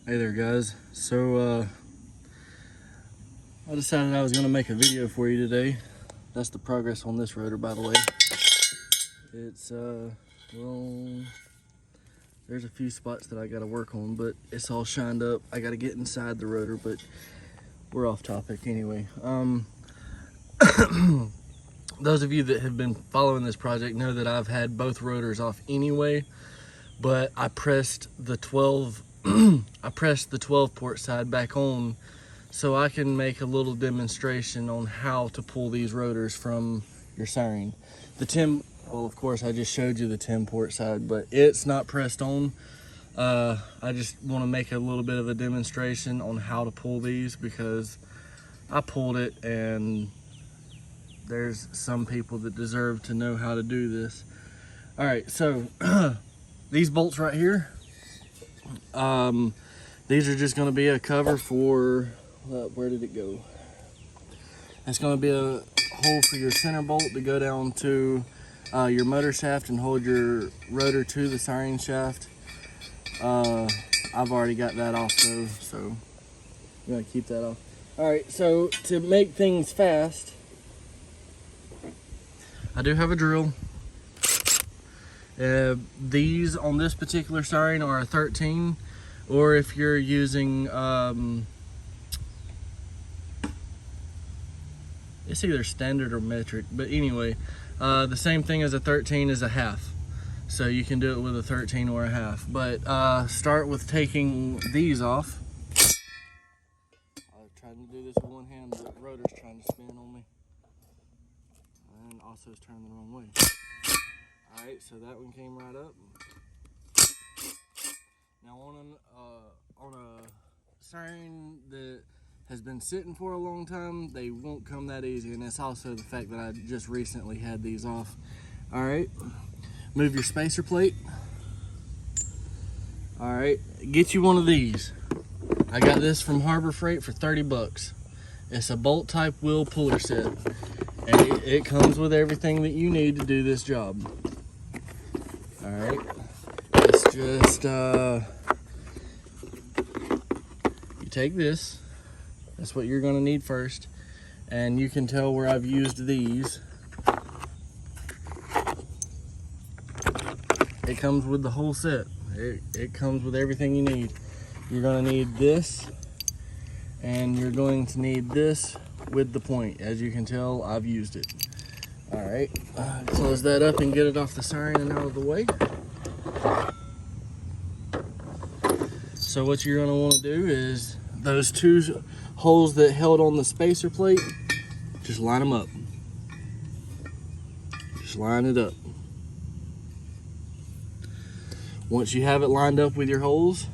Hey there guys, so I decided I was going to make a video for you today. That's the progress on this rotor, by the way. It's well, there's a few spots that I got to work on, but it's all shined up. I got to get inside the rotor, but we're off topic anyway. Those of you that have been following this project know that I've had both rotors off anyway, but I pressed the 12 port side back on so I can make a little demonstration on how to pull these rotors from your siren. The 10, well, of course I just showed you the 10 port side, but it's not pressed on. I just want to make a little bit of a demonstration on how to pull these because I pulled it and there's some people that deserve to know how to do this. All right, so these bolts right here, these are just going to be a cover for, where did it go? It's going to be a hole for your center bolt to go down to your motor shaft and hold your rotor to the siren shaft. I've already got that off though, so I'm going to keep that off. All right, so to make things fast, I do have a drill. These on this particular siren are a 13, or if you're using it's either standard or metric, but anyway, the same thing as a 13 is a half, so you can do it with a 13 or a half. But start with taking these off. I tried to do this with one hand, the rotor's trying to spin on me, and also it's turning the wrong way. All right, so that one came right up. Now on a siren that has been sitting for a long time, they won't come that easy, and that's also the fact that I just recently had these off. All right, move your spacer plate. All right, get you one of these. I got this from Harbor Freight for 30 bucks. It's a bolt type wheel puller set, and it comes with everything that you need to do this job. All right, it's just you take this. That's what you're gonna need first, and you can tell where I've used these. It comes with the whole set. It comes with everything you need. You're gonna need this, and you're going to need this with the point. As you can tell, I've used it. All right, close that up and get it off the siren and out of the way. So what you're gonna wanna do is those two holes that held on the spacer plate, just line them up. Just line it up. Once you have it lined up with your holes,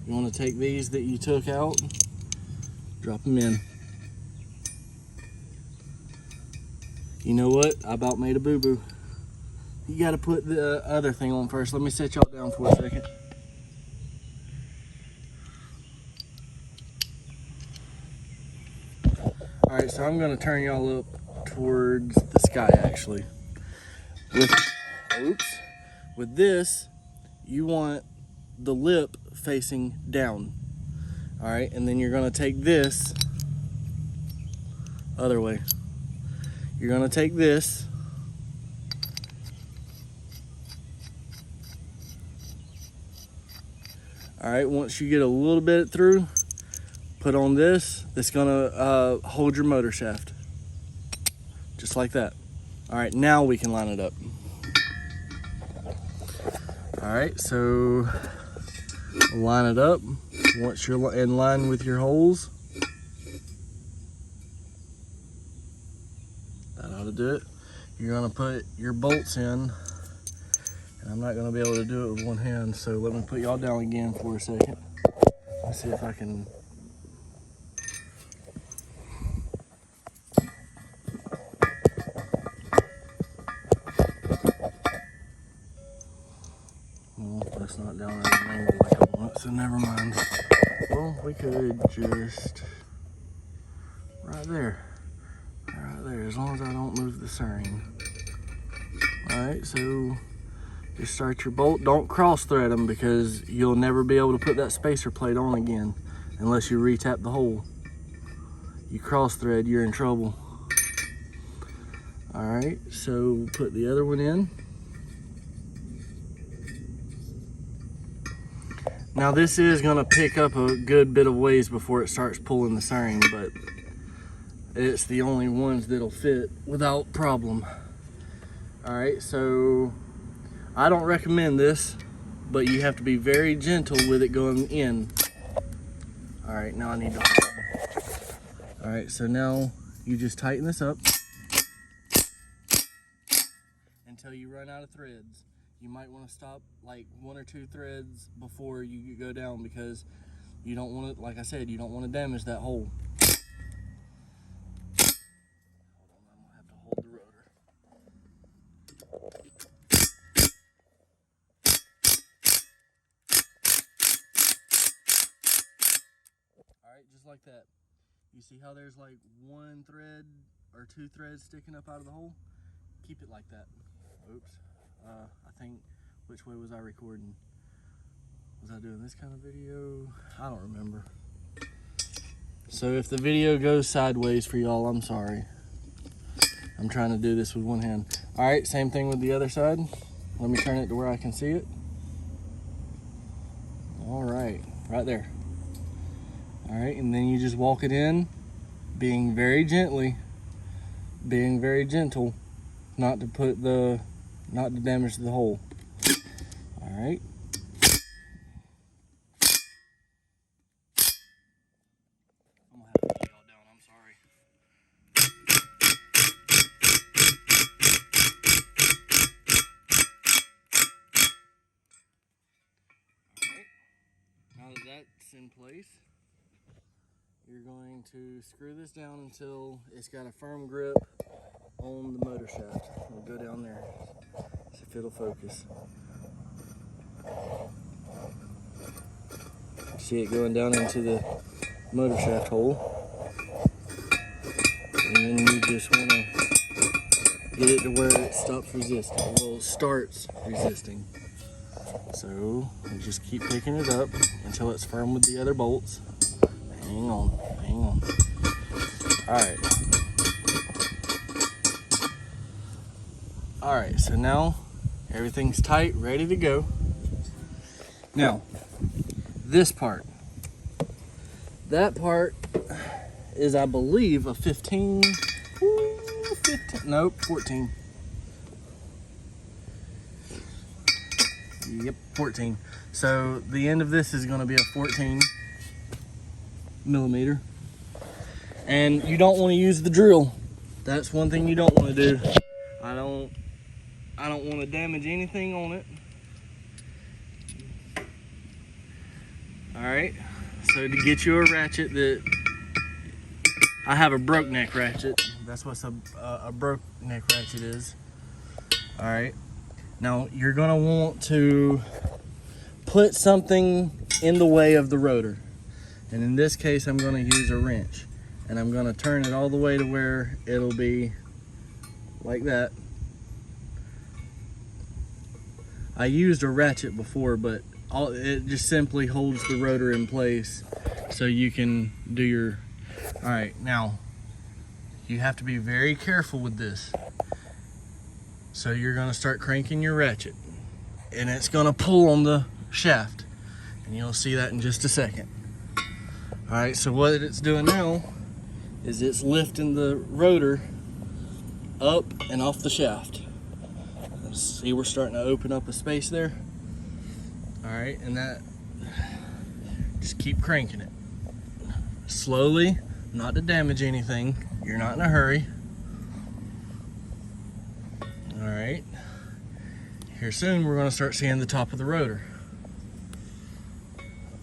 you wanna take these that you took out, drop them in. You know what? I about made a boo-boo. You gotta put the other thing on first. Let me set y'all down for a second. All right, so I'm gonna turn y'all up towards the sky actually. With this, you want the lip facing down. All right, and then you're gonna take this other way. You're gonna take this, all right, once you get a little bit through, put on this, that's gonna hold your motor shaft, just like that. All right, now we can line it up. All right, so line it up. Once you're in line with your holes, that ought to do it. You're gonna put your bolts in, and I'm not gonna be able to do it with one hand, so let me put y'all down again for a second. Let's see if I can. Well, that's not down at an angle like I want, so never mind. Well, we could just, right there, as long as I don't move the siren. All right, so Just start your bolt. Don't cross thread them because you'll never be able to put that spacer plate on again unless you re-tap the hole. You cross thread, you're in trouble. All right, so put the other one in. Now this is gonna pick up a good bit of ways before it starts pulling the siren, but it's the only ones that'll fit without problem. All right, so I don't recommend this, but you have to be very gentle with it going in. All right, now I need to. All right, so now you just tighten this up until you run out of threads. You might want to stop like 1 or 2 threads before you go down because you don't want to, like I said, you don't want to damage that hole. Hold on, I'm gonna have to hold the rotor. All right, just like that. You see how there's like 1 thread or 2 threads sticking up out of the hole? Keep it like that. Oops. I think, which way was I recording? Was I doing this kind of video? I don't remember. So if the video goes sideways for y'all, I'm sorry. I'm trying to do this with one hand. All right, same thing with the other side. Let me turn it to where I can see it. All right, right there. All right, and then you just walk it in, being very gentle, not to damage the hole. All right. I'm gonna have to put y'all down, I'm sorry. All right, now that that's in place, you're going to screw this down until it's got a firm grip on the motor shaft. We'll go down there, see if it'll focus. See it going down into the motor shaft hole. And then you just want to get it to where it stops resisting. Well, it starts resisting. So you just keep picking it up until it's firm with the other bolts. Hang on, hang on. All right. All right, so now everything's tight, ready to go. Now, this part. That part is, I believe, a 15, nope, 14. Yep, 14. So the end of this is gonna be a 14 millimeter. And you don't wanna use the drill. That's one thing you don't wanna do. I don't want to damage anything on it. All right, so to get you a ratchet that, I have a broke neck ratchet. That's what a broke neck ratchet is. All right, now you're gonna want to put something in the way of the rotor. And in this case, I'm gonna use a wrench. And I'm gonna turn it all the way to where it'll be like that. I used a ratchet before, but it just simply holds the rotor in place so you can do your, all right, now you have to be very careful with this. So you're gonna start cranking your ratchet and it's gonna pull on the shaft and you'll see that in just a second. All right, so what it's doing now is it's lifting the rotor up and off the shaft. See, we're starting to open up a space there. All right, and that, just keep cranking it. Slowly, not to damage anything. You're not in a hurry. All right, here soon we're gonna start seeing the top of the rotor.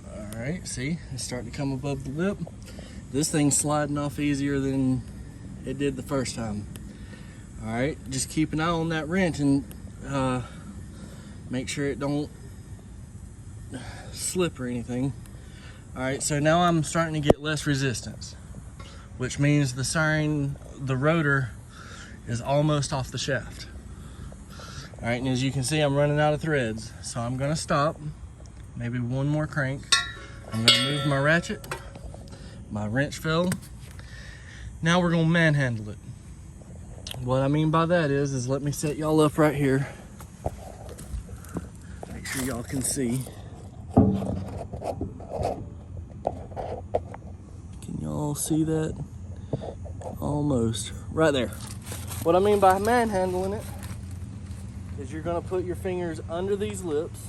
All right, see, it's starting to come above the lip. This thing's sliding off easier than it did the first time. All right, just keep an eye on that wrench and make sure it don't slip or anything. All right, so now I'm starting to get less resistance, which means the rotor is almost off the shaft. All right, and as you can see, I'm running out of threads. So I'm gonna stop, maybe one more crank. I'm gonna move my ratchet. My wrench fell. Now we're gonna manhandle it. What I mean by that is let me set y'all up right here. Make sure y'all can see. Can y'all see that? Almost, right there. What I mean by manhandling it is you're gonna put your fingers under these lips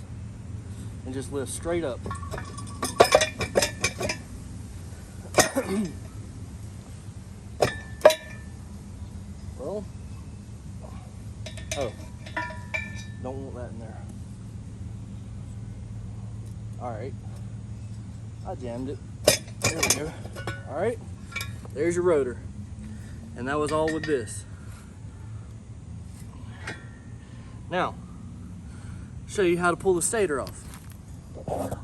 and just lift straight up. Well, oh, don't want that in there. All right, I jammed it. There we go. All right, there's your rotor. And that was all with this. Now, show you how to pull the stator off.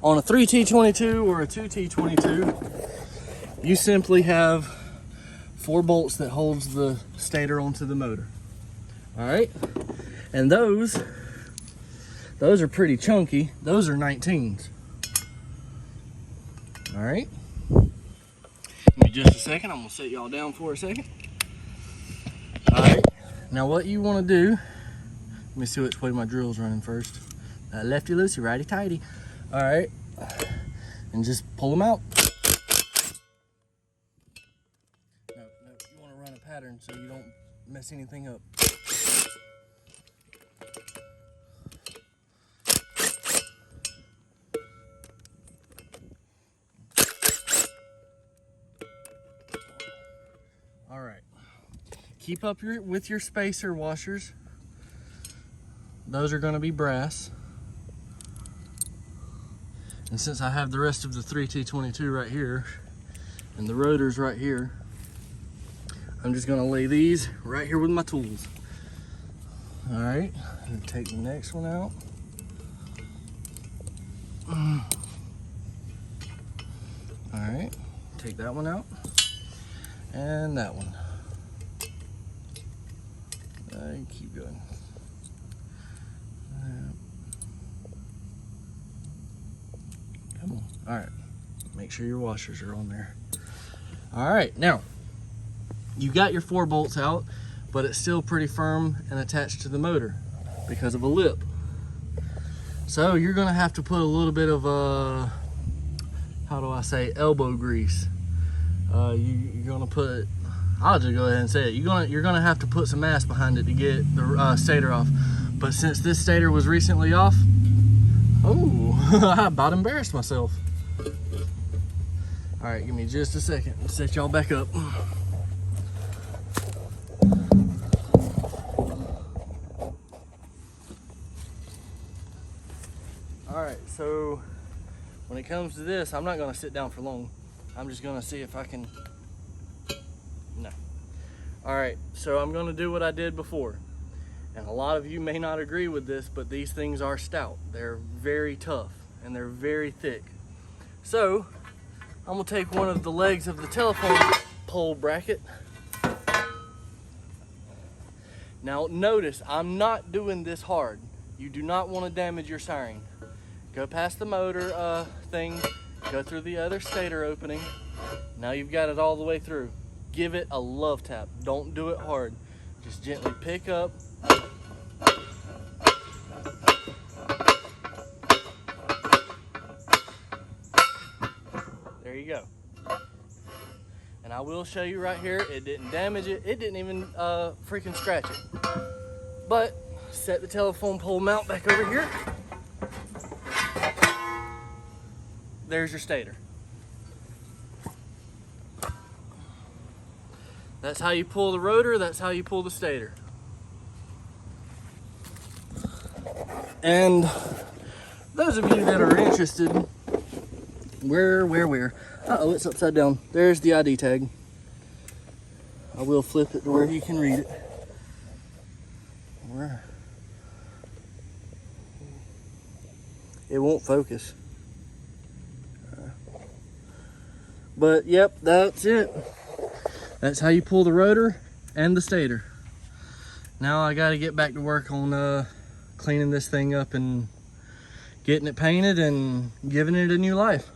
On a 3T22 or a 2T22, you simply have 4 bolts that holds the stator onto the motor. All right, and those are pretty chunky. Those are 19s. All right, give me just a second. I'm gonna set y'all down for a second. All right, now what you want to do, let me see which way my drill's running first. Lefty loosey, righty tighty. All right, and just pull them out. No, you want to run a pattern so you don't mess anything up. All right. Keep up with your spacer washers. Those are going to be brass. And since I have the rest of the 3T22 right here and the rotors right here, I'm just going to lay these right here with my tools. All right, and take the next one out. All right, take that one out and that one. Keep going. Come on. All right. Make sure your washers are on there. All right. Now, you got your 4 bolts out, but it's still pretty firm and attached to the motor because of a lip. So you're going to have to put a little bit of how do I say, elbow grease. You're going to put, I'll just go ahead and say it. You're gonna have to put some mass behind it to get the stator off. But since this stator was recently off, oh, I about embarrassed myself. All right, give me just a second. Let's set y'all back up. All right, so when it comes to this, I'm not gonna sit down for long. I'm just gonna see if I can, no. All right, so I'm gonna do what I did before. And a lot of you may not agree with this, but these things are stout. They're very tough and they're very thick. So I'm gonna take one of the legs of the telephone pole bracket. Now notice, I'm not doing this hard. You do not wanna damage your siren. Go past the motor thing, go through the other stator opening. Now you've got it all the way through. Give it a love tap. Don't do it hard. Just gently pick up. There you go. And I will show you right here, it didn't damage it. It didn't even freaking scratch it. But set the telephone pole mount back over here. There's your stator. That's how you pull the rotor, that's how you pull the stator. And those of you that are interested, where? Uh-oh, it's upside down. There's the ID tag. I will flip it to where you can read it. Where? It won't focus. But yep, that's it. That's how you pull the rotor and the stator. Now I got to get back to work on cleaning this thing up and getting it painted and giving it a new life.